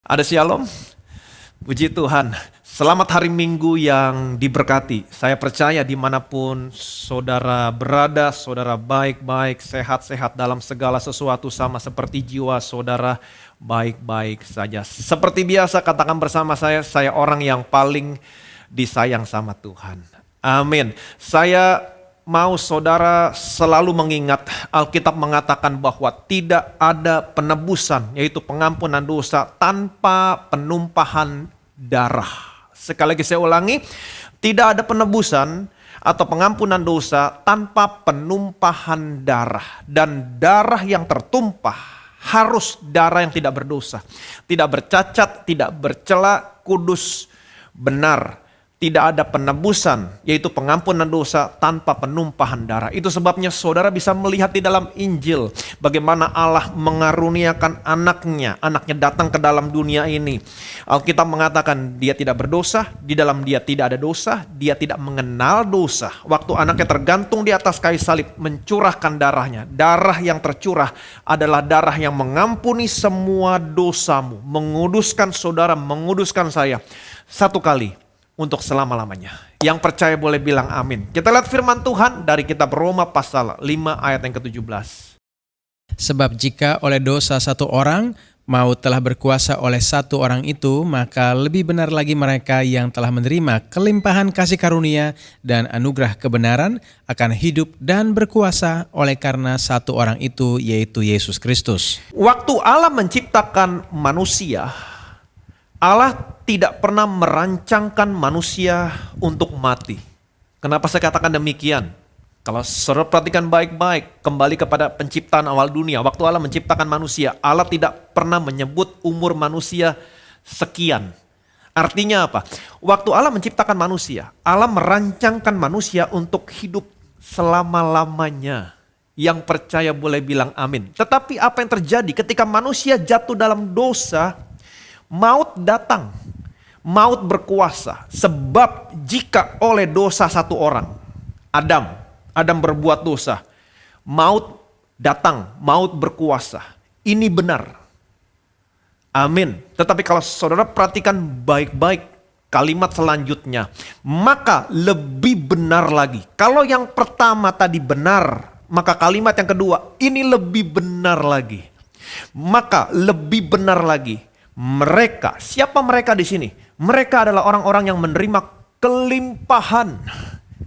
Ada shalom, puji Tuhan. Selamat hari Minggu yang diberkati. Saya percaya dimanapun saudara berada, saudara baik-baik, sehat-sehat dalam segala sesuatu sama seperti jiwa saudara baik-baik saja. Seperti biasa katakan bersama saya orang yang paling disayang sama Tuhan. Amin. Saya mau saudara selalu mengingat Alkitab mengatakan bahwa tidak ada penebusan, yaitu pengampunan dosa tanpa penumpahan darah. Sekali lagi saya ulangi, tidak ada penebusan atau pengampunan dosa tanpa penumpahan darah. Dan darah yang tertumpah harus darah yang tidak berdosa, tidak bercacat, tidak bercela, kudus, benar. Tidak ada penebusan, yaitu pengampunan dosa tanpa penumpahan darah. Itu sebabnya saudara bisa melihat di dalam Injil bagaimana Allah mengaruniakan anaknya datang ke dalam dunia ini. Alkitab mengatakan dia tidak berdosa, di dalam dia tidak ada dosa, dia tidak mengenal dosa. Waktu anaknya tergantung di atas kayu salib mencurahkan darahnya. Darah yang tercurah adalah darah yang mengampuni semua dosamu, menguduskan saudara, menguduskan saya. Satu kali. Untuk selama-lamanya. Yang percaya boleh bilang amin. Kita lihat firman Tuhan dari kitab Roma pasal 5 ayat yang ke-17. Sebab jika oleh dosa satu orang, maut telah berkuasa oleh satu orang itu, maka lebih benar lagi mereka yang telah menerima kelimpahan kasih karunia dan anugerah kebenaran akan hidup dan berkuasa oleh karena satu orang itu, yaitu Yesus Kristus. Waktu Allah menciptakan manusia, Allah tidak pernah merancangkan manusia untuk mati. Kenapa saya katakan demikian? Kalau saudara perhatikan baik-baik, kembali kepada penciptaan awal dunia. Waktu Allah menciptakan manusia, Allah tidak pernah menyebut umur manusia sekian. Artinya apa? Waktu Allah menciptakan manusia, Allah merancangkan manusia untuk hidup selama-lamanya. Yang percaya boleh bilang amin. Tetapi apa yang terjadi ketika manusia jatuh dalam dosa? Maut datang, maut berkuasa. Sebab jika oleh dosa satu orang, Adam berbuat dosa, maut datang, maut berkuasa. Ini benar. Amin. Tetapi kalau saudara perhatikan baik-baik kalimat selanjutnya, maka lebih benar lagi. Kalau yang pertama tadi benar, maka kalimat yang kedua ini lebih benar lagi. Maka lebih benar lagi. Mereka, siapa mereka di sini? Mereka adalah orang-orang yang menerima kelimpahan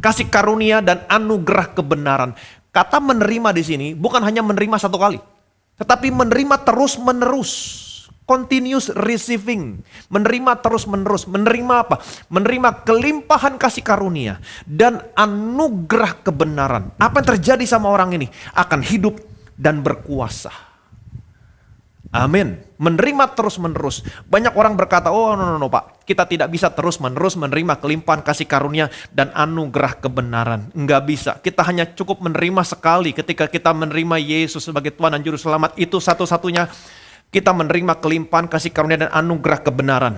kasih karunia dan anugerah kebenaran. Kata menerima di sini bukan hanya menerima satu kali, tetapi menerima terus-menerus. Continuous receiving, menerima terus-menerus. Menerima apa? Menerima kelimpahan kasih karunia dan anugerah kebenaran. Apa yang terjadi sama orang ini? Akan hidup dan berkuasa. Amin. Menerima terus-menerus. Banyak orang berkata, oh no Pak, kita tidak bisa terus-menerus menerima kelimpahan kasih karunia dan anugerah kebenaran. Enggak bisa. Kita hanya cukup menerima sekali ketika kita menerima Yesus sebagai Tuhan dan Juru Selamat. Itu satu-satunya kita menerima kelimpahan kasih karunia dan anugerah kebenaran.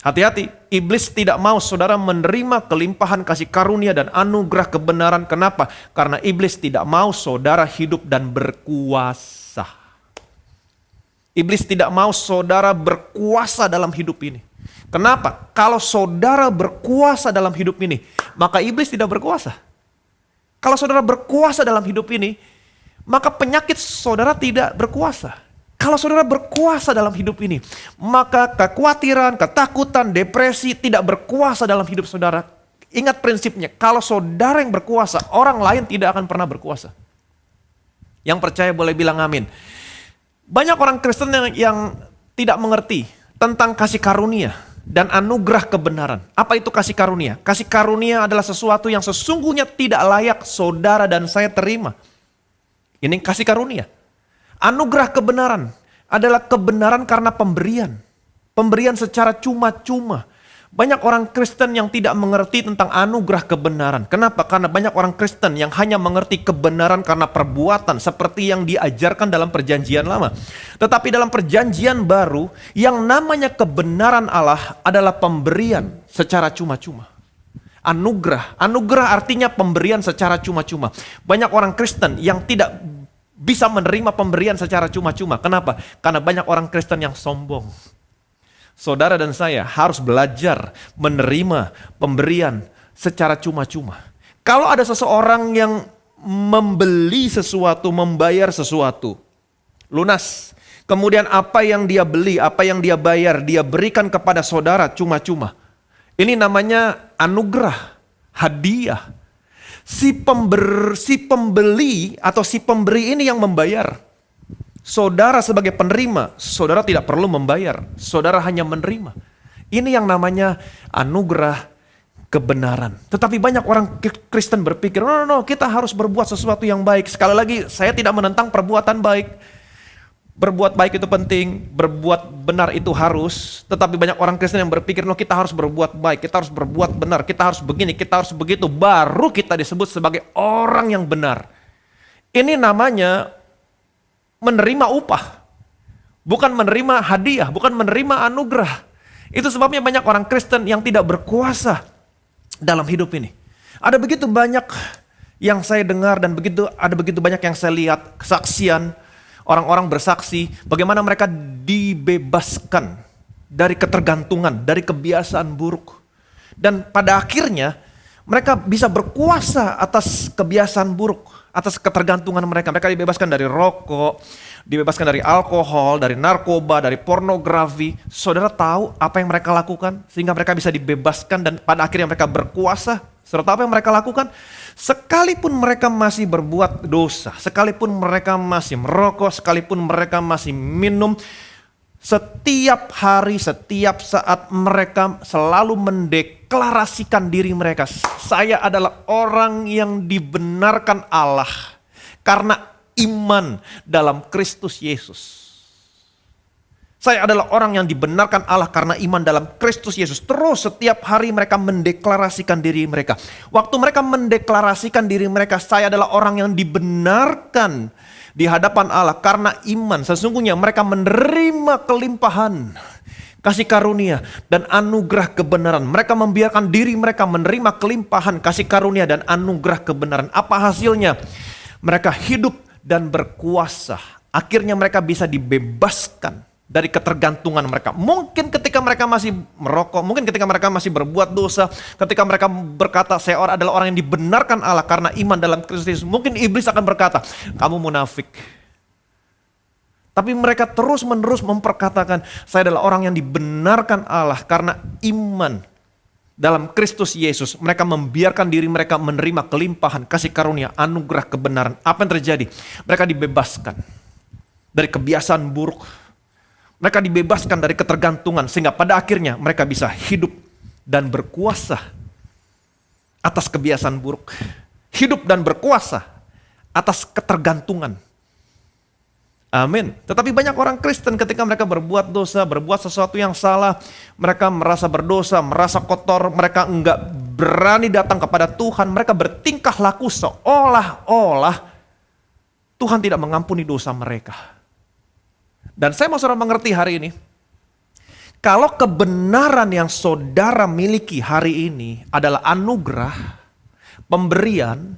Hati-hati, iblis tidak mau saudara menerima kelimpahan kasih karunia dan anugerah kebenaran. Kenapa? Karena iblis tidak mau saudara hidup dan berkuasa. Iblis tidak mau saudara berkuasa dalam hidup ini. Kenapa? Kalau saudara berkuasa dalam hidup ini, maka iblis tidak berkuasa. Kalau saudara berkuasa dalam hidup ini, maka penyakit saudara tidak berkuasa. Kalau saudara berkuasa dalam hidup ini, maka kekhawatiran, ketakutan, depresi tidak berkuasa dalam hidup saudara. Ingat prinsipnya, kalau saudara yang berkuasa, orang lain tidak akan pernah berkuasa. Yang percaya boleh bilang amin. Banyak orang Kristen yang tidak mengerti tentang kasih karunia dan anugerah kebenaran. Apa itu kasih karunia? Kasih karunia adalah sesuatu yang sesungguhnya tidak layak saudara dan saya terima. Ini kasih karunia. Anugerah kebenaran adalah kebenaran karena pemberian. Pemberian secara cuma-cuma. Banyak orang Kristen yang tidak mengerti tentang anugerah kebenaran. Kenapa? Karena banyak orang Kristen yang hanya mengerti kebenaran karena perbuatan seperti yang diajarkan dalam perjanjian lama. Tetapi dalam perjanjian baru, yang namanya kebenaran Allah adalah pemberian secara cuma-cuma. Anugerah artinya pemberian secara cuma-cuma. Banyak orang Kristen yang tidak bisa menerima pemberian secara cuma-cuma. Kenapa? Karena banyak orang Kristen yang sombong. Saudara dan saya harus belajar menerima pemberian secara cuma-cuma. Kalau ada seseorang yang membeli sesuatu, membayar sesuatu, lunas. Kemudian apa yang dia beli, apa yang dia bayar, dia berikan kepada saudara cuma-cuma. Ini namanya anugerah, hadiah. Si pembeli atau si pemberi ini yang membayar. Saudara sebagai penerima, saudara tidak perlu membayar. Saudara hanya menerima. Ini yang namanya anugerah kebenaran. Tetapi banyak orang Kristen berpikir, no, kita harus berbuat sesuatu yang baik. Sekali lagi, saya tidak menentang perbuatan baik. Berbuat baik itu penting, berbuat benar itu harus. Tetapi banyak orang Kristen yang berpikir, no, kita harus berbuat baik, kita harus berbuat benar, kita harus begini, kita harus begitu. Baru kita disebut sebagai orang yang benar. Ini namanya menerima upah. Bukan menerima hadiah, bukan menerima anugerah. Itu sebabnya banyak orang Kristen yang tidak berkuasa dalam hidup ini. Ada begitu banyak yang saya dengar dan ada begitu banyak yang saya lihat kesaksian. Orang-orang bersaksi bagaimana mereka dibebaskan dari ketergantungan, dari kebiasaan buruk. Dan pada akhirnya mereka bisa berkuasa atas kebiasaan buruk, atas ketergantungan mereka. Mereka dibebaskan dari rokok, dibebaskan dari alkohol, dari narkoba, dari pornografi. Saudara tahu apa yang mereka lakukan sehingga mereka bisa dibebaskan dan pada akhirnya mereka berkuasa. Saudara tahu apa yang mereka lakukan? Sekalipun mereka masih berbuat dosa, sekalipun mereka masih merokok, sekalipun mereka masih minum, setiap hari, setiap saat mereka selalu mendeklarasikan diri mereka. Saya adalah orang yang dibenarkan Allah karena iman dalam Kristus Yesus. Saya adalah orang yang dibenarkan Allah karena iman dalam Kristus Yesus. Terus setiap hari mereka mendeklarasikan diri mereka. Waktu mereka mendeklarasikan diri mereka, saya adalah orang yang dibenarkan di hadapan Allah karena iman. Sesungguhnya mereka menerima kelimpahan kasih karunia dan anugerah kebenaran. Mereka membiarkan diri mereka menerima kelimpahan kasih karunia dan anugerah kebenaran. Apa hasilnya? Mereka hidup dan berkuasa. Akhirnya mereka bisa dibebaskan dari ketergantungan mereka. Mungkin ketika mereka masih merokok, mungkin ketika mereka masih berbuat dosa, ketika mereka berkata saya adalah orang yang dibenarkan Allah karena iman dalam Kristus Yesus, mungkin iblis akan berkata, kamu munafik. Tapi mereka terus-menerus memperkatakan, saya adalah orang yang dibenarkan Allah karena iman dalam Kristus Yesus. Mereka membiarkan diri mereka menerima kelimpahan, kasih karunia, anugerah kebenaran. Apa yang terjadi? Mereka dibebaskan dari kebiasaan buruk. Mereka dibebaskan dari ketergantungan sehingga pada akhirnya mereka bisa hidup dan berkuasa atas kebiasaan buruk. Hidup dan berkuasa atas ketergantungan. Amin. Tetapi banyak orang Kristen ketika mereka berbuat dosa, berbuat sesuatu yang salah, mereka merasa berdosa, merasa kotor, mereka enggak berani datang kepada Tuhan, mereka bertingkah laku seolah-olah Tuhan tidak mengampuni dosa mereka. Dan saya mau saudara mengerti hari ini, kalau kebenaran yang saudara miliki hari ini adalah anugerah, pemberian,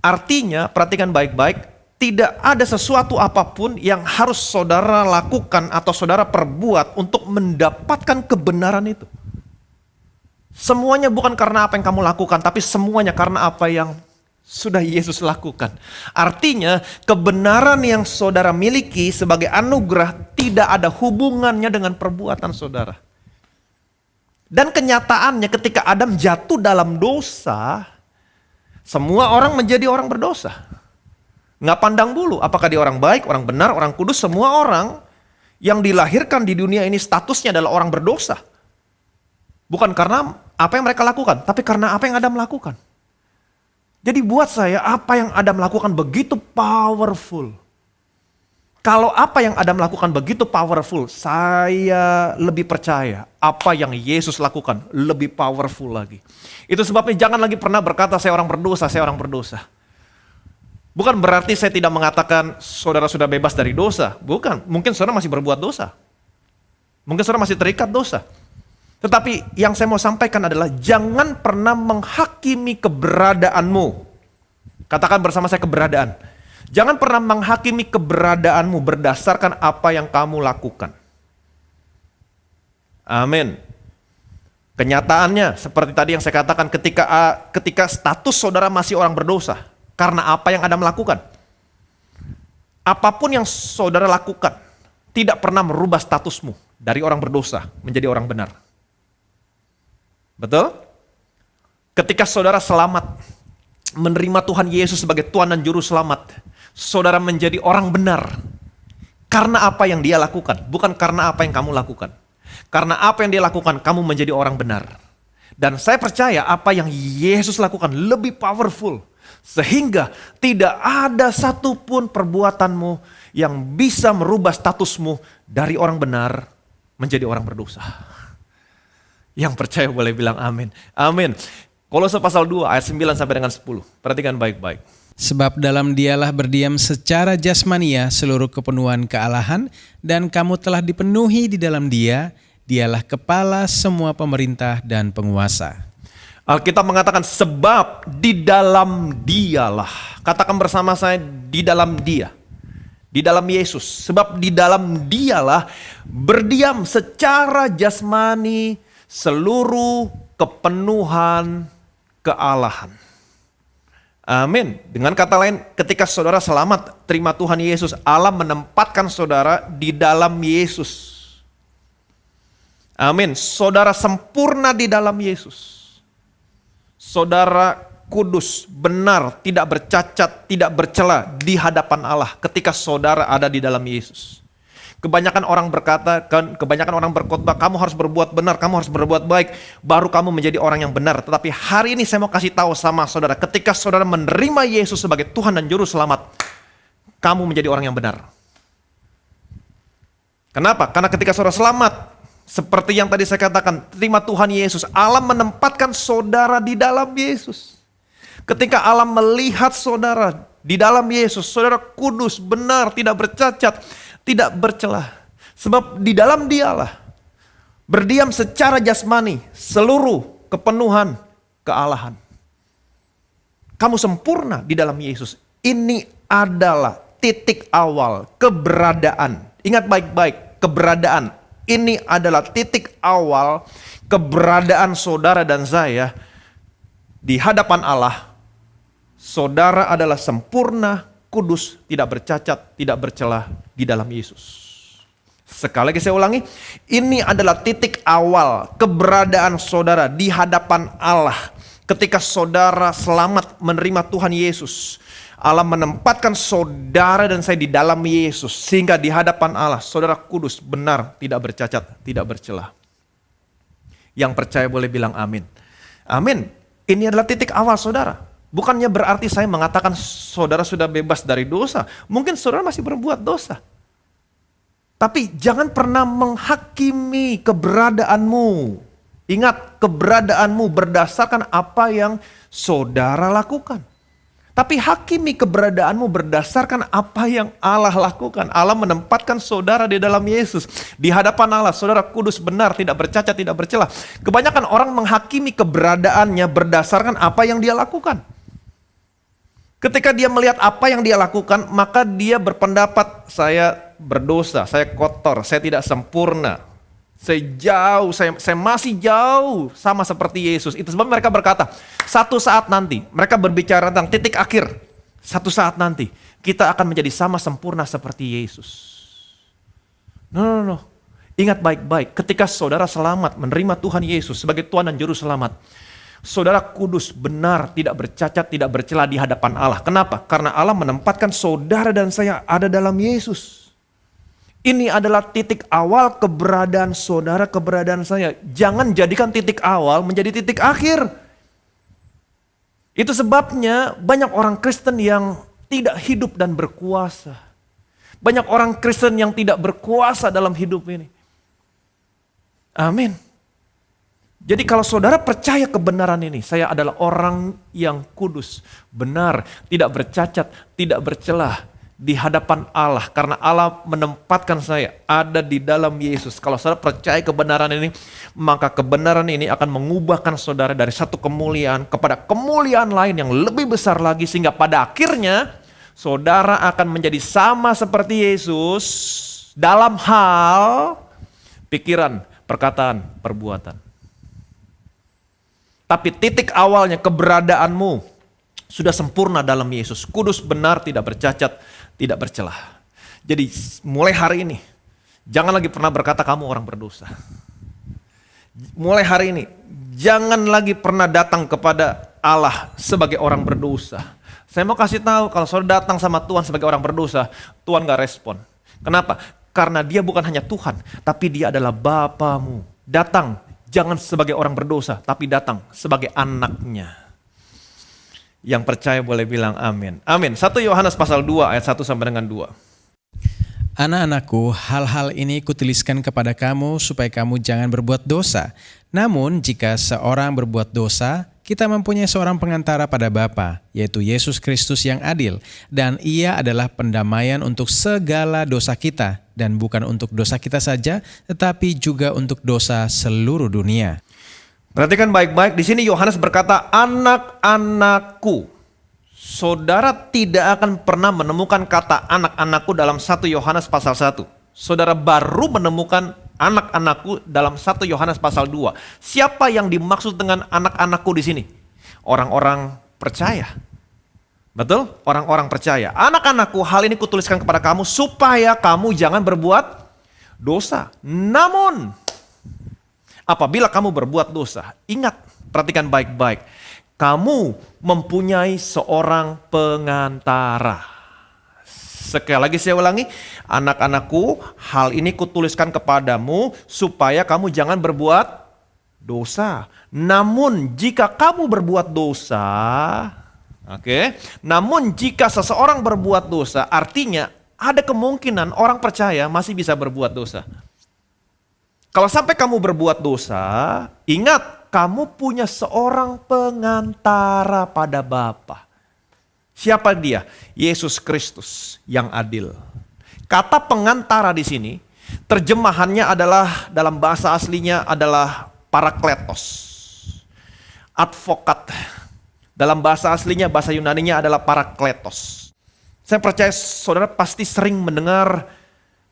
artinya perhatikan baik-baik, tidak ada sesuatu apapun yang harus saudara lakukan atau saudara perbuat untuk mendapatkan kebenaran itu. Semuanya bukan karena apa yang kamu lakukan, tapi semuanya karena apa yang sudah Yesus lakukan. Artinya kebenaran yang saudara miliki sebagai anugerah tidak ada hubungannya dengan perbuatan saudara. Dan kenyataannya ketika Adam jatuh dalam dosa, semua orang menjadi orang berdosa. Nggak pandang bulu apakah dia orang baik, orang benar, orang kudus. Semua orang yang dilahirkan di dunia ini statusnya adalah orang berdosa. Bukan karena apa yang mereka lakukan, tapi karena apa yang Adam lakukan. Jadi buat saya apa yang Adam lakukan begitu powerful. Kalau apa yang Adam lakukan begitu powerful, saya lebih percaya apa yang Yesus lakukan lebih powerful lagi. Itu sebabnya jangan lagi pernah berkata saya orang berdosa, saya orang berdosa. Bukan berarti saya tidak mengatakan saudara sudah bebas dari dosa. Bukan, mungkin saudara masih berbuat dosa. Mungkin saudara masih terikat dosa. Tetapi yang saya mau sampaikan adalah jangan pernah menghakimi keberadaanmu. Katakan bersama saya keberadaan. Jangan pernah menghakimi keberadaanmu berdasarkan apa yang kamu lakukan. Amin. Kenyataannya seperti tadi yang saya katakan, ketika status saudara masih orang berdosa, karena apa yang Anda melakukan. Apapun yang saudara lakukan tidak pernah merubah statusmu dari orang berdosa menjadi orang benar. Betul? Ketika saudara selamat, menerima Tuhan Yesus sebagai Tuhan dan Juru Selamat, saudara menjadi orang benar karena apa yang Dia lakukan, bukan karena apa yang kamu lakukan. Karena apa yang Dia lakukan, kamu menjadi orang benar. Dan saya percaya apa yang Yesus lakukan lebih powerful, sehingga tidak ada satupun perbuatanmu yang bisa merubah statusmu dari orang benar menjadi orang berdosa. Yang percaya boleh bilang amin. Amin. Kolose pasal 2 ayat 9 sampai dengan 10. Perhatikan baik-baik. Sebab dalam Dialah berdiam secara jasmania seluruh kepenuhan kealahan, dan kamu telah dipenuhi di dalam Dia. Dialah kepala semua pemerintah dan penguasa. Alkitab mengatakan sebab di dalam Dialah. Katakan bersama saya, di dalam Dia. Di dalam Yesus. Sebab di dalam Dialah berdiam secara jasmani seluruh kepenuhan kealahan. Amin. Dengan kata lain, ketika saudara selamat, terima Tuhan Yesus, Allah menempatkan saudara di dalam Yesus. Amin. Saudara sempurna di dalam Yesus. Saudara kudus, benar, tidak bercacat, tidak bercela di hadapan Allah ketika saudara ada di dalam Yesus. Kebanyakan orang berkata, kebanyakan orang berkhotbah, kamu harus berbuat benar, kamu harus berbuat baik, baru kamu menjadi orang yang benar. Tetapi hari ini saya mau kasih tahu sama saudara, ketika saudara menerima Yesus sebagai Tuhan dan Juru Selamat, kamu menjadi orang yang benar. Kenapa? Karena ketika saudara selamat, seperti yang tadi saya katakan, terima Tuhan Yesus, Allah menempatkan saudara di dalam Yesus. Ketika Allah melihat saudara di dalam Yesus, saudara kudus, benar, tidak bercacat, tidak bercelah. Sebab di dalam Dialah berdiam secara jasmani seluruh kepenuhan kealahan. Kamu sempurna di dalam Yesus. Ini adalah titik awal keberadaan. Ingat baik-baik, keberadaan. Ini adalah titik awal keberadaan saudara dan saya di hadapan Allah. Saudara adalah sempurna, kudus, tidak bercacat, tidak bercelah di dalam Yesus. Sekali lagi saya ulangi, ini adalah titik awal keberadaan saudara di hadapan Allah. Ketika saudara selamat menerima Tuhan Yesus, Allah menempatkan saudara dan saya di dalam Yesus, sehingga di hadapan Allah saudara kudus, benar, tidak bercacat, tidak bercelah. Yang percaya boleh bilang amin. Amin. Ini adalah titik awal saudara. Bukannya berarti saya mengatakan saudara sudah bebas dari dosa. Mungkin saudara masih berbuat dosa. Tapi jangan pernah menghakimi keberadaanmu. Ingat, keberadaanmu berdasarkan apa yang saudara lakukan. Tapi hakimi keberadaanmu berdasarkan apa yang Allah lakukan. Allah menempatkan saudara di dalam Yesus. Di hadapan Allah, saudara kudus, benar, tidak bercacat, tidak bercelah. Kebanyakan orang menghakimi keberadaannya berdasarkan apa yang dia lakukan. Ketika dia melihat apa yang dia lakukan, maka dia berpendapat, saya berdosa, saya kotor, saya tidak sempurna. Saya jauh, saya masih jauh sama seperti Yesus. Itu sebab mereka berkata, satu saat nanti, mereka berbicara tentang titik akhir. Satu saat nanti, kita akan menjadi sama sempurna seperti Yesus. No. Ingat baik-baik, ketika saudara selamat menerima Tuhan Yesus sebagai Tuhan dan Juru Selamat, saudara kudus, benar, tidak bercacat, tidak bercela di hadapan Allah. Kenapa? Karena Allah menempatkan saudara dan saya ada dalam Yesus. Ini adalah titik awal keberadaan saudara, keberadaan saya. Jangan jadikan titik awal menjadi titik akhir. Itu sebabnya banyak orang Kristen yang tidak hidup dan berkuasa. Banyak orang Kristen yang tidak berkuasa dalam hidup ini. Amin. Jadi kalau saudara percaya kebenaran ini, saya adalah orang yang kudus, benar, tidak bercacat, tidak bercelah di hadapan Allah, karena Allah menempatkan saya ada di dalam Yesus. Kalau saudara percaya kebenaran ini, maka kebenaran ini akan mengubahkan saudara dari satu kemuliaan kepada kemuliaan lain yang lebih besar lagi, sehingga pada akhirnya saudara akan menjadi sama seperti Yesus dalam hal pikiran, perkataan, perbuatan. Tapi titik awalnya keberadaanmu sudah sempurna dalam Yesus. Kudus, benar, tidak bercacat, tidak bercelah. Jadi mulai hari ini, jangan lagi pernah berkata kamu orang berdosa. Mulai hari ini, jangan lagi pernah datang kepada Allah sebagai orang berdosa. Saya mau kasih tahu, kalau saudara datang sama Tuhan sebagai orang berdosa, Tuhan gak respon. Kenapa? Karena dia bukan hanya Tuhan, tapi dia adalah Bapamu. Datang, jangan sebagai orang berdosa, tapi datang sebagai anaknya. Yang percaya boleh bilang amin. Amin. 1 Yohanes pasal 2 ayat 1 sampai dengan 2. Anak-anakku, hal-hal ini kutuliskan kepada kamu supaya kamu jangan berbuat dosa. Namun jika seorang berbuat dosa, kita mempunyai seorang pengantara pada Bapa, yaitu Yesus Kristus yang adil. Dan ia adalah pendamaian untuk segala dosa kita. Dan bukan untuk dosa kita saja, tetapi juga untuk dosa seluruh dunia. Perhatikan baik-baik, di sini Yohanes berkata, anak-anakku. Saudara tidak akan pernah menemukan kata anak-anakku dalam 1 Yohanes pasal 1. Saudara baru menemukan anak-anakku dalam 1 Yohanes pasal 2. Siapa yang dimaksud dengan anak-anakku di sini? Orang-orang percaya. Betul? Orang-orang percaya. Anak-anakku, hal ini kutuliskan kepada kamu supaya kamu jangan berbuat dosa. Namun, apabila kamu berbuat dosa, ingat, perhatikan baik-baik. Kamu mempunyai seorang pengantara. Sekali lagi saya ulangi, anak-anakku, hal ini kutuliskan kepadamu supaya kamu jangan berbuat dosa. Namun jika kamu berbuat dosa, namun jika seseorang berbuat dosa, artinya ada kemungkinan orang percaya masih bisa berbuat dosa. Kalau sampai kamu berbuat dosa, ingat, kamu punya seorang pengantara pada Bapa. Siapa dia? Yesus Kristus yang adil. Kata pengantara di sini, terjemahannya adalah dalam bahasa aslinya adalah parakletos. Advokat. Dalam bahasa aslinya, bahasa Yunaninya adalah parakletos. Saya percaya saudara pasti sering mendengar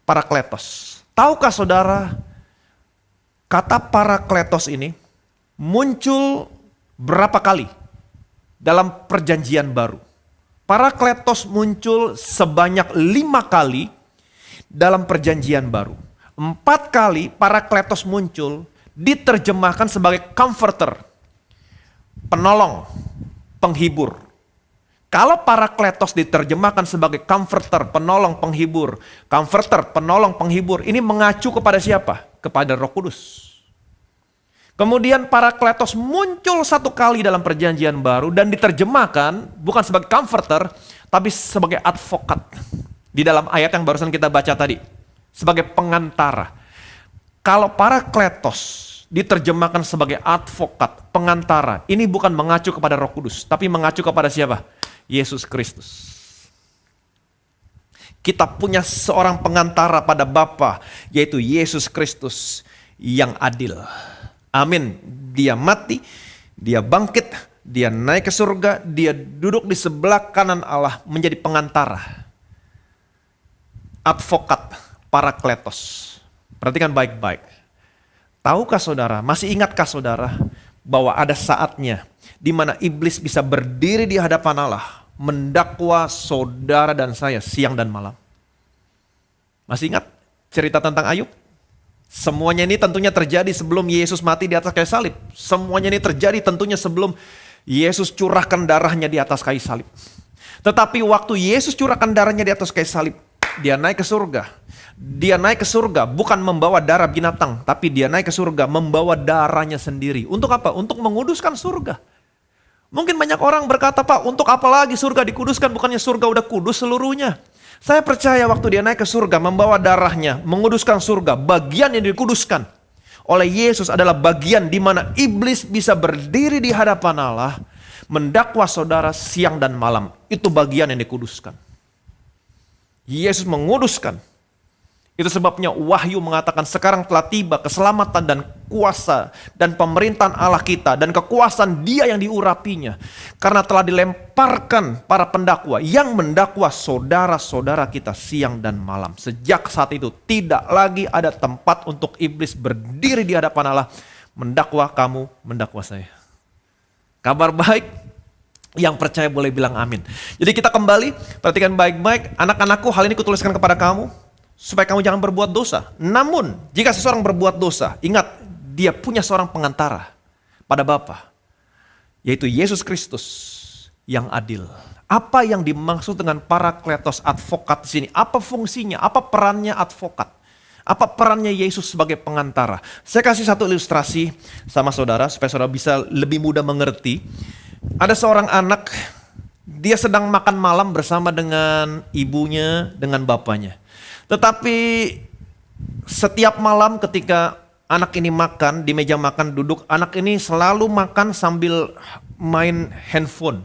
parakletos. Tahukah saudara, kata parakletos ini muncul berapa kali dalam perjanjian baru? Parakletos muncul sebanyak 5 kali dalam perjanjian baru. 4 kali parakletos muncul diterjemahkan sebagai comforter, penolong, penghibur. Kalau parakletos diterjemahkan sebagai comforter, penolong, penghibur. Comforter, penolong, penghibur. Ini mengacu kepada siapa? Kepada Roh Kudus. Kemudian parakletos muncul 1 kali dalam perjanjian baru dan diterjemahkan bukan sebagai comforter, tapi sebagai advokat. Di dalam ayat yang barusan kita baca tadi. Sebagai pengantara. Kalau parakletos diterjemahkan sebagai advokat, pengantara, ini bukan mengacu kepada Roh Kudus, tapi mengacu kepada siapa? Yesus Kristus. Kita punya seorang pengantara pada Bapa, yaitu Yesus Kristus yang adil. Amin. Dia mati, dia bangkit, dia naik ke surga, dia duduk di sebelah kanan Allah menjadi pengantara. Advokat, parakletos. Perhatikan baik-baik. Tahukah saudara, masih ingatkah saudara bahwa ada saatnya di mana iblis bisa berdiri di hadapan Allah mendakwa saudara dan saya siang dan malam? Masih ingat cerita tentang Ayub? Semuanya ini tentunya terjadi sebelum Yesus mati di atas kayu salib. Semuanya ini terjadi tentunya sebelum Yesus curahkan darahnya di atas kayu salib. Tetapi waktu Yesus curahkan darahnya di atas kayu salib, dia naik ke surga. Dia naik ke surga bukan membawa darah binatang, tapi dia naik ke surga membawa darahnya sendiri. Untuk apa? Untuk menguduskan surga. Mungkin banyak orang berkata, Pak, untuk apa lagi surga dikuduskan? Bukannya surga udah kudus seluruhnya. Saya percaya waktu dia naik ke surga membawa darahnya, menguduskan surga, bagian yang dikuduskan oleh Yesus adalah bagian di mana iblis bisa berdiri di hadapan Allah, mendakwa saudara siang dan malam. Itu bagian yang dikuduskan. Yesus menguduskan. Itu sebabnya Wahyu mengatakan sekarang telah tiba keselamatan dan kuasa dan pemerintahan Allah kita dan kekuasaan Dia yang diurapinya. Karena telah dilemparkan para pendakwa yang mendakwa saudara-saudara kita siang dan malam. Sejak saat itu tidak lagi ada tempat untuk iblis berdiri di hadapan Allah mendakwa kamu, mendakwa saya. Kabar baik, yang percaya boleh bilang amin. Jadi kita kembali, perhatikan baik-baik. Anak-anakku, hal ini kutuliskan kepada kamu supaya kamu jangan berbuat dosa. Namun, jika seseorang berbuat dosa, ingat, dia punya seorang pengantara pada Bapa, yaitu Yesus Kristus yang adil. Apa yang dimaksud dengan parakletos, advokat di sini? Apa fungsinya? Apa perannya advokat? Apa perannya Yesus sebagai pengantara? Saya kasih satu ilustrasi sama saudara supaya saudara bisa lebih mudah mengerti. Ada seorang anak, dia sedang makan malam bersama dengan ibunya, dengan bapaknya. Tetapi setiap malam ketika anak ini makan, di meja makan duduk, anak ini selalu makan sambil main handphone,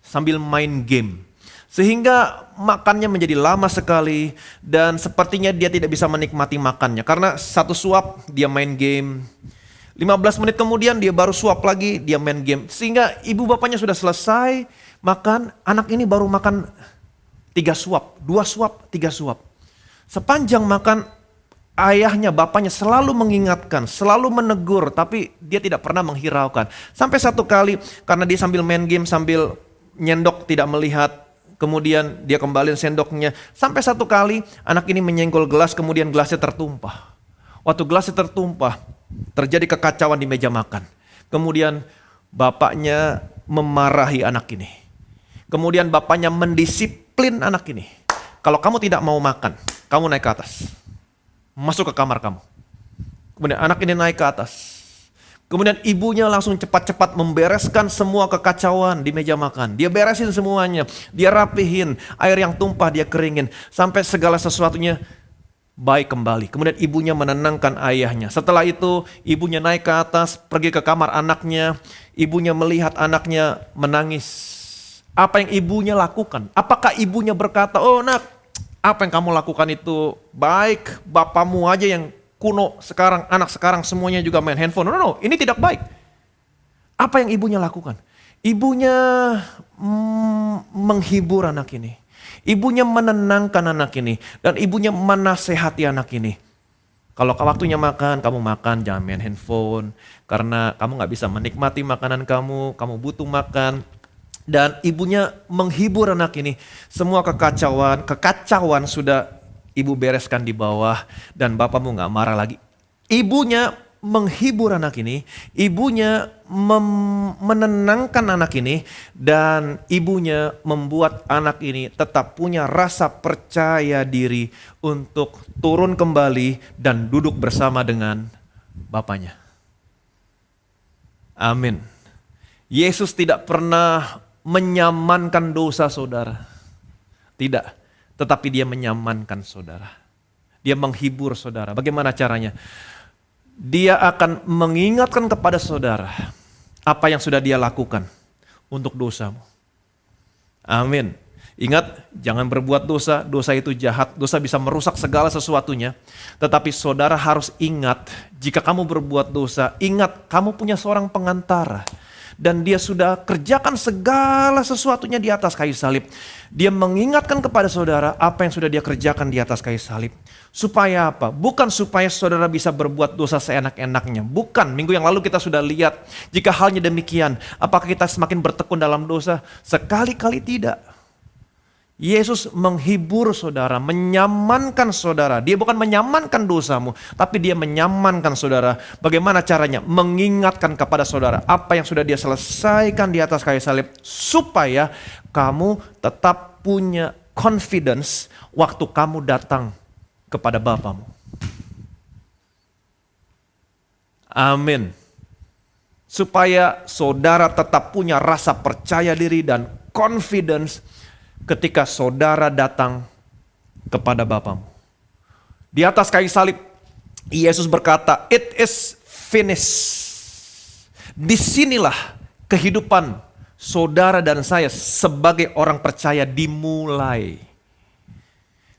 sambil main game. Sehingga makannya menjadi lama sekali dan sepertinya dia tidak bisa menikmati makannya. Karena satu suap dia main game, 15 menit kemudian dia baru suap lagi, dia main game. Sehingga ibu bapaknya sudah selesai makan, anak ini baru makan 3 suap, 2 suap, 3 suap. Sepanjang makan, ayahnya, bapaknya selalu mengingatkan, selalu menegur, tapi dia tidak pernah menghiraukan. Sampai satu kali, karena dia sambil main game, sambil nyendok tidak melihat, kemudian dia kembaliin sendoknya. Sampai satu kali, anak ini menyenggol gelas, kemudian gelasnya tertumpah. Waktu gelasnya tertumpah, terjadi kekacauan di meja makan. Kemudian bapaknya memarahi anak ini. Kemudian bapaknya mendisiplin anak ini. Kalau kamu tidak mau makan, kamu naik ke atas. Masuk ke kamar kamu. Kemudian anak ini naik ke atas. Kemudian ibunya langsung cepat-cepat membereskan semua kekacauan di meja makan. Dia beresin semuanya. Dia rapihin. Air yang tumpah dia keringin. Sampai segala sesuatunya baik kembali. Kemudian ibunya menenangkan ayahnya. Setelah itu ibunya naik ke atas, pergi ke kamar anaknya. Ibunya melihat anaknya menangis. Apa yang ibunya lakukan? Apakah ibunya berkata, oh nak, apa yang kamu lakukan itu baik, bapamu aja yang kuno sekarang, anak sekarang semuanya juga main handphone. No, ini tidak baik. Apa yang ibunya lakukan? Ibunya menghibur anak ini. Ibunya menenangkan anak ini. Dan ibunya menasehati anak ini. Kalau waktunya makan, kamu makan, jangan main handphone. Karena kamu gak bisa menikmati makanan kamu butuh makan. Dan ibunya menghibur anak ini. Semua kekacauan sudah ibu bereskan di bawah. Dan bapakmu gak marah lagi. Ibunya menghibur anak ini. Ibunya menenangkan anak ini. Dan ibunya membuat anak ini tetap punya rasa percaya diri. Untuk turun kembali dan duduk bersama dengan bapaknya. Amin. Yesus tidak pernah menyamankan dosa saudara. Tidak, tetapi dia menyamankan saudara. Dia menghibur saudara. Bagaimana caranya? Dia akan mengingatkan kepada saudara apa yang sudah dia lakukan untuk dosamu. Amin. Ingat, jangan berbuat dosa, dosa itu jahat, dosa bisa merusak segala sesuatunya. Tetapi saudara harus ingat, jika kamu berbuat dosa, ingat kamu punya seorang pengantara. Dan dia sudah kerjakan segala sesuatunya di atas kayu salib. Dia mengingatkan kepada saudara apa yang sudah dia kerjakan di atas kayu salib. Supaya apa? Bukan supaya saudara bisa berbuat dosa seenak-enaknya. Bukan, minggu yang lalu kita sudah lihat. Jika halnya demikian, apakah kita semakin bertekun dalam dosa? Sekali-kali tidak. Yesus menghibur saudara, menyamankan saudara. Dia bukan menyamankan dosamu, tapi dia menyamankan saudara. Bagaimana caranya? Mengingatkan kepada saudara apa yang sudah dia selesaikan di atas kayu salib. Supaya kamu tetap punya confidence waktu kamu datang kepada Bapamu. Amin. Supaya saudara tetap punya rasa percaya diri dan confidence ketika saudara datang kepada Bapamu. Di atas kayu salib, Yesus berkata, "It is finished." Disinilah kehidupan saudara dan saya sebagai orang percaya dimulai.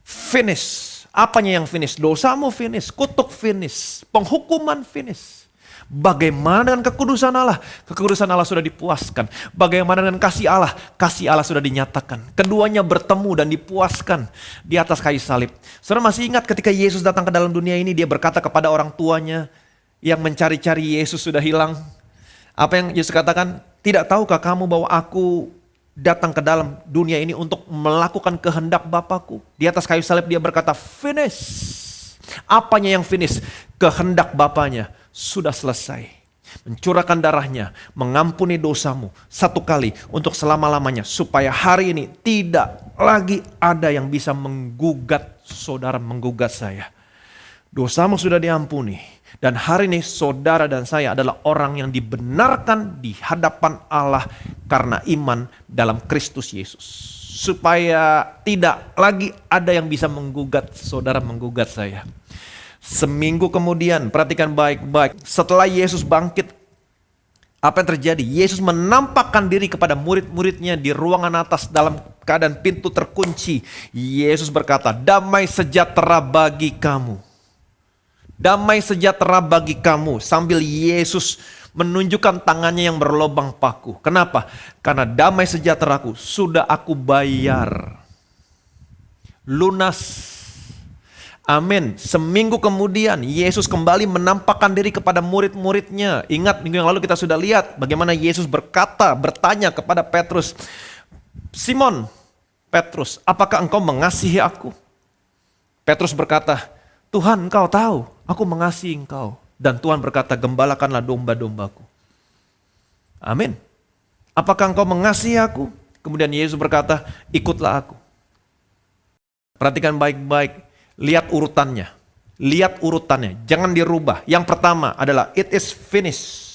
Finish Apanya yang finish? Dosamu finish, kutuk finish, penghukuman finish. Bagaimana dengan kekudusan Allah? Kekudusan Allah sudah dipuaskan. Bagaimana dengan kasih Allah? Kasih Allah sudah dinyatakan. Keduanya bertemu dan dipuaskan di atas kayu salib. Saudara masih ingat ketika Yesus datang ke dalam dunia ini, dia berkata kepada orang tuanya yang mencari-cari Yesus sudah hilang. Apa yang Yesus katakan? Tidak tahukah kamu bahwa aku datang ke dalam dunia ini untuk melakukan kehendak Bapakku? Di atas kayu salib dia berkata, finish. Apanya yang finish? Kehendak Bapaknya sudah selesai. Mencurahkan darahnya, mengampuni dosamu satu kali untuk selama-lamanya. Supaya hari ini tidak lagi ada yang bisa menggugat saudara, menggugat saya. Dosamu sudah diampuni. Dan hari ini saudara dan saya adalah orang yang dibenarkan di hadapan Allah karena iman dalam Kristus Yesus. Supaya tidak lagi ada yang bisa menggugat saudara, menggugat saya. Seminggu kemudian, perhatikan baik-baik, setelah Yesus bangkit, apa yang terjadi? Yesus menampakkan diri kepada murid-muridnya di ruangan atas dalam keadaan pintu terkunci. Yesus berkata, damai sejahtera bagi kamu. Damai sejahtera bagi kamu. Sambil Yesus menunjukkan tangannya yang berlobang paku. Kenapa? Karena damai sejahteraku sudah aku bayar. Lunas. Amin. Seminggu kemudian Yesus kembali menampakkan diri kepada murid-muridnya. Ingat minggu yang lalu kita sudah lihat bagaimana Yesus bertanya kepada Petrus. Simon, Petrus, apakah engkau mengasihi aku? Petrus berkata, Tuhan engkau tahu, aku mengasihi engkau. Dan Tuhan berkata, gembalakanlah domba-dombaku. Amin. Apakah engkau mengasihi aku? Kemudian Yesus berkata, ikutlah aku. Perhatikan baik-baik. Lihat urutannya. Lihat urutannya. Jangan dirubah. Yang pertama adalah it is finished.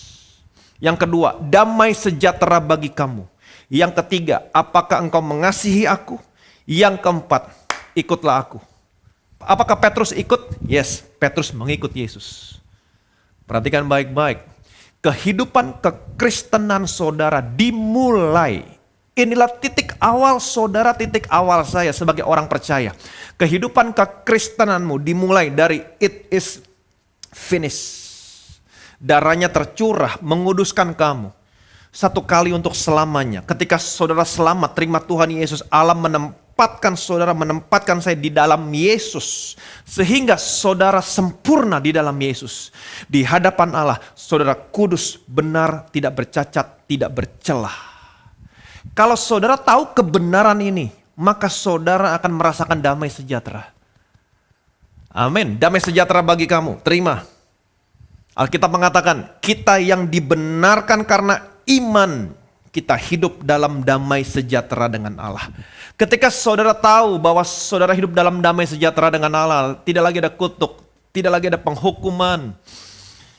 Yang kedua, damai sejahtera bagi kamu. Yang ketiga, apakah engkau mengasihi aku? Yang keempat, ikutlah aku. Apakah Petrus ikut? Yes, Petrus mengikut Yesus. Perhatikan baik-baik. Kehidupan kekristenan saudara dimulai. Inilah titik awal saudara, titik awal saya sebagai orang percaya. Kehidupan kekristenanmu dimulai dari it is finished. Darahnya tercurah menguduskan kamu. Satu kali untuk selamanya. Ketika saudara selamat terima Tuhan Yesus, Allah menempatkan saudara, menempatkan saya di dalam Yesus. Sehingga saudara sempurna di dalam Yesus. Di hadapan Allah, saudara kudus, benar, tidak bercacat, tidak bercelah. Kalau saudara tahu kebenaran ini, maka saudara akan merasakan damai sejahtera. Amin. Damai sejahtera bagi kamu. Terima. Alkitab mengatakan, kita yang dibenarkan karena iman, kita hidup dalam damai sejahtera dengan Allah. Ketika saudara tahu bahwa saudara hidup dalam damai sejahtera dengan Allah, tidak lagi ada kutuk, tidak lagi ada penghukuman.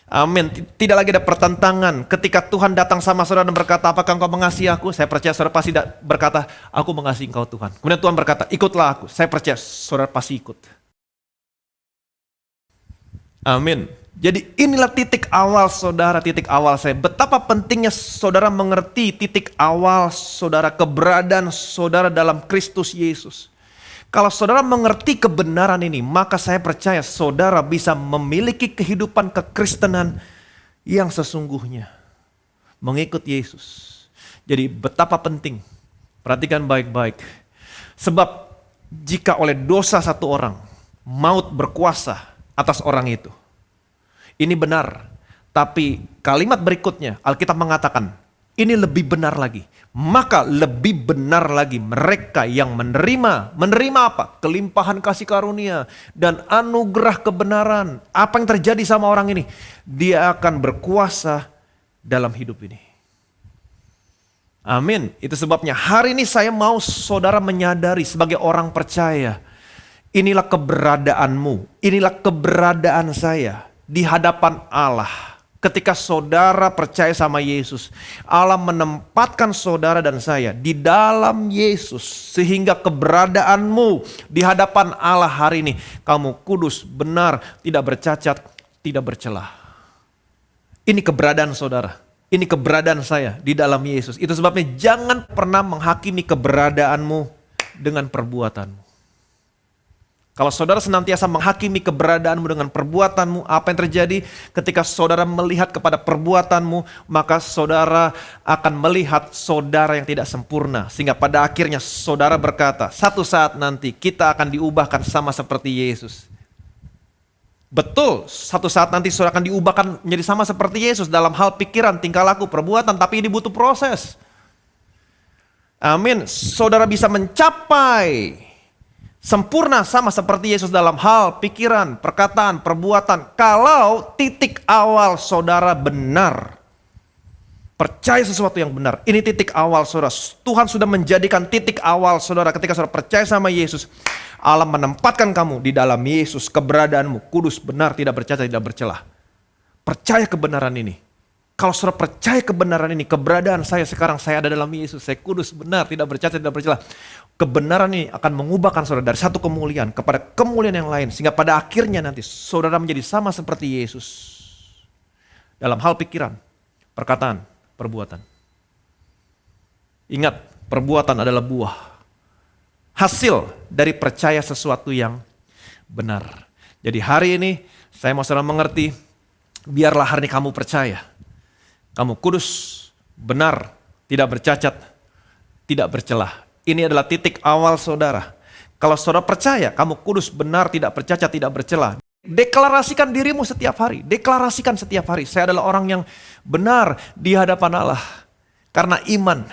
Amin. Tidak lagi ada pertentangan. Ketika Tuhan datang sama saudara dan berkata, apakah engkau mengasihi aku? Saya percaya saudara pasti berkata, aku mengasihi engkau Tuhan. Kemudian Tuhan berkata, ikutlah aku. Saya percaya saudara pasti ikut. Amin. Jadi inilah titik awal saudara, titik awal saya. Betapa pentingnya saudara mengerti titik awal saudara, keberadaan saudara dalam Kristus Yesus. Kalau saudara mengerti kebenaran ini, maka saya percaya saudara bisa memiliki kehidupan kekristenan yang sesungguhnya. Mengikut Yesus. Jadi betapa penting. Perhatikan baik-baik. Sebab jika oleh dosa satu orang, maut berkuasa atas orang itu. Ini benar. Tapi kalimat berikutnya, Alkitab mengatakan, ini lebih benar lagi. Maka lebih benar lagi mereka yang menerima apa? Kelimpahan kasih karunia dan anugerah kebenaran. Apa yang terjadi sama orang ini? Dia akan berkuasa dalam hidup ini. Amin. Itu sebabnya hari ini saya mau saudara menyadari sebagai orang percaya. Inilah keberadaanmu, inilah keberadaan saya di hadapan Allah. Ketika saudara percaya sama Yesus, Allah menempatkan saudara dan saya di dalam Yesus. Sehingga keberadaanmu di hadapan Allah hari ini, kamu kudus, benar, tidak bercacat, tidak bercelah. Ini keberadaan saudara, ini keberadaan saya di dalam Yesus. Itu sebabnya jangan pernah menghakimi keberadaanmu dengan perbuatanmu. Kalau saudara senantiasa menghakimi keberadaanmu dengan perbuatanmu, apa yang terjadi ketika saudara melihat kepada perbuatanmu, maka saudara akan melihat saudara yang tidak sempurna. Sehingga pada akhirnya saudara berkata, satu saat nanti kita akan diubahkan sama seperti Yesus. Betul, satu saat nanti saudara akan diubahkan menjadi sama seperti Yesus dalam hal pikiran, tingkah laku, perbuatan, tapi ini butuh proses. Amin. Saudara bisa mencapai sempurna sama seperti Yesus dalam hal pikiran, perkataan, perbuatan. Kalau titik awal saudara benar. Percaya sesuatu yang benar. Ini titik awal saudara. Tuhan sudah menjadikan titik awal saudara ketika saudara percaya sama Yesus. Allah menempatkan kamu di dalam Yesus. Keberadaanmu kudus, benar, tidak bercacat, tidak bercelah. Percaya kebenaran ini. Kalau saudara percaya kebenaran ini, keberadaan saya sekarang, saya ada dalam Yesus, saya kudus, benar, tidak bercacat, tidak bercelah. Kebenaran ini akan mengubahkan saudara dari satu kemuliaan kepada kemuliaan yang lain. Sehingga pada akhirnya nanti saudara menjadi sama seperti Yesus. Dalam hal pikiran, perkataan, perbuatan. Ingat, perbuatan adalah buah. Hasil dari percaya sesuatu yang benar. Jadi hari ini saya mau saudara mengerti, biarlah hari ini kamu percaya. Kamu kudus, benar, tidak bercacat, tidak bercelah. Ini adalah titik awal saudara. Kalau saudara percaya, kamu kudus, benar, tidak bercacat, tidak bercelah. Deklarasikan dirimu setiap hari. Deklarasikan setiap hari. Saya adalah orang yang benar di hadapan Allah. Karena iman.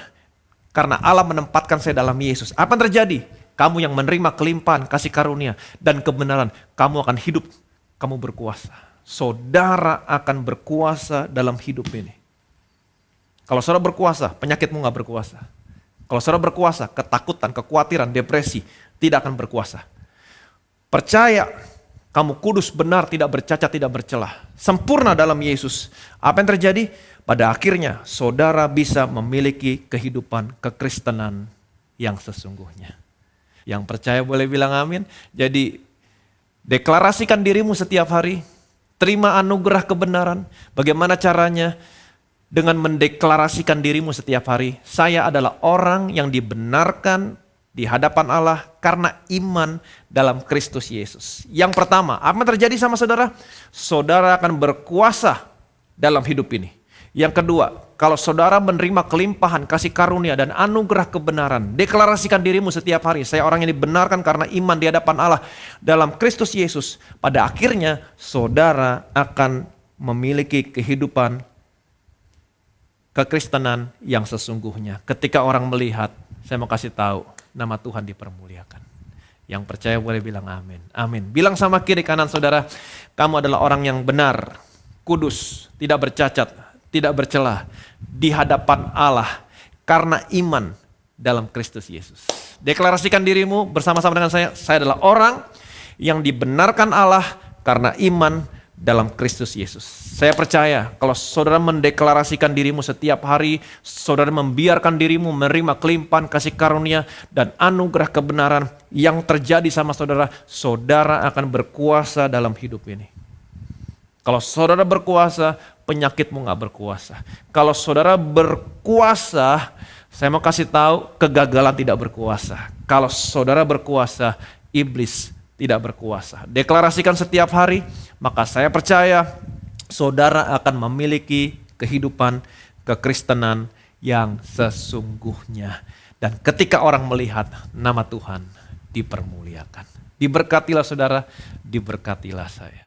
Karena Allah menempatkan saya dalam Yesus. Apa yang terjadi? Kamu yang menerima kelimpahan, kasih karunia, dan kebenaran. Kamu akan hidup, kamu berkuasa. Saudara akan berkuasa dalam hidup ini. Kalau saudara berkuasa, penyakitmu gak berkuasa. Kalau saudara berkuasa, ketakutan, kekhawatiran, depresi tidak akan berkuasa. Percaya, kamu kudus, benar, tidak bercacat, tidak bercelah. Sempurna dalam Yesus. Apa yang terjadi? Pada akhirnya, saudara bisa memiliki kehidupan kekristenan yang sesungguhnya. Yang percaya boleh bilang amin. Jadi, deklarasikan dirimu setiap hari. Terima anugerah kebenaran. Bagaimana caranya? Dengan mendeklarasikan dirimu setiap hari, saya adalah orang yang dibenarkan di hadapan Allah karena iman dalam Kristus Yesus. Yang pertama, apa yang terjadi sama saudara? Saudara akan berkuasa dalam hidup ini. Yang kedua, kalau saudara menerima kelimpahan, kasih karunia dan anugerah kebenaran, deklarasikan dirimu setiap hari, saya orang yang dibenarkan karena iman di hadapan Allah dalam Kristus Yesus. Pada akhirnya, saudara akan memiliki kehidupan kekristenan yang sesungguhnya. Ketika orang melihat, saya mau kasih tahu, nama Tuhan dipermuliakan. Yang percaya boleh bilang amin. Amin. Bilang sama kiri kanan saudara, kamu adalah orang yang benar, kudus, tidak bercacat, tidak bercelah di hadapan Allah karena iman dalam Kristus Yesus. Deklarasikan dirimu bersama-sama dengan saya adalah orang yang dibenarkan Allah karena iman dalam Kristus Yesus. Saya percaya kalau saudara mendeklarasikan dirimu setiap hari, saudara membiarkan dirimu menerima kelimpahan kasih karunia dan anugerah kebenaran yang terjadi sama saudara, saudara akan berkuasa dalam hidup ini. Kalau saudara berkuasa, penyakitmu gak berkuasa. Kalau saudara berkuasa, saya mau kasih tahu, kegagalan tidak berkuasa. Kalau saudara berkuasa, iblis tidak berkuasa. Deklarasikan setiap hari, maka saya percaya saudara akan memiliki kehidupan kekristenan yang sesungguhnya. Dan ketika orang melihat, nama Tuhan dipermuliakan. Diberkatilah saudara, diberkatilah saya.